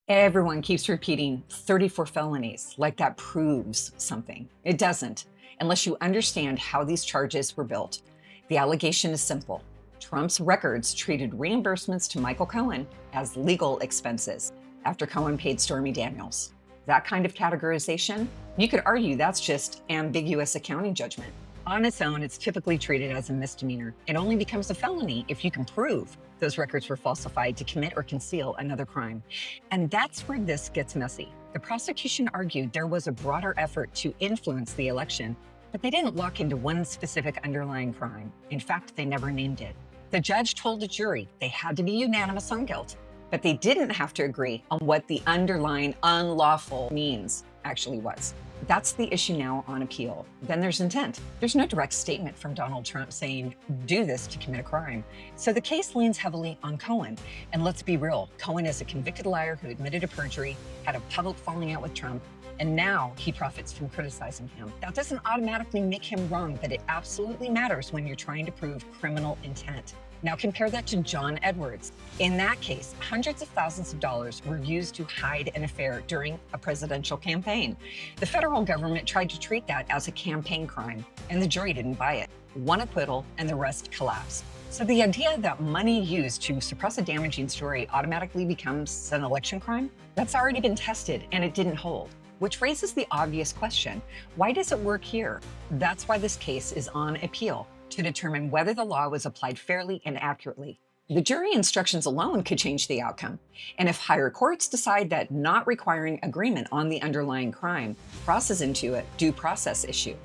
Everyone keeps repeating 34 felonies, like that proves something. It doesn't, unless you understand how these charges were built. The allegation is simple. Trump's records treated reimbursements to Michael Cohen as legal expenses after Cohen paid Stormy Daniels. That kind of categorization, you could argue that's just ambiguous accounting judgment. On its own, it's typically treated as a misdemeanor. It only becomes a felony if you can prove those records were falsified to commit or conceal another crime. And that's where this gets messy. The prosecution argued there was a broader effort to influence the election, but they didn't lock into one specific underlying crime. In fact, they never named it. The judge told the jury they had to be unanimous on guilt, but they didn't have to agree on what the underlying unlawful means actually was. That's the issue now on appeal. Then there's intent. There's no direct statement from Donald Trump saying, do this to commit a crime. So the case leans heavily on Cohen. And let's be real, Cohen is a convicted liar who admitted to perjury, had a public falling out with Trump, and now he profits from criticizing him. That doesn't automatically make him wrong, but it absolutely matters when you're trying to prove criminal intent. Now compare that to John Edwards. In that case, hundreds of thousands of dollars were used to hide an affair during a presidential campaign. The federal government tried to treat that as a campaign crime, and the jury didn't buy it. One acquittal and the rest collapsed. So the idea that money used to suppress a damaging story automatically becomes an election crime, that's already been tested and it didn't hold. Which raises the obvious question, why does it work here? That's why this case is on appeal, to determine whether the law was applied fairly and accurately. The jury instructions alone could change the outcome. And if higher courts decide that not requiring agreement on the underlying crime crosses into a due process issue,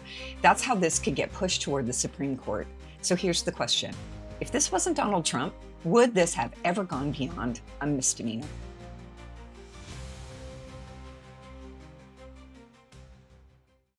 that's how this could get pushed toward the Supreme Court. So here's the question. If this wasn't Donald Trump, would this have ever gone beyond a misdemeanor?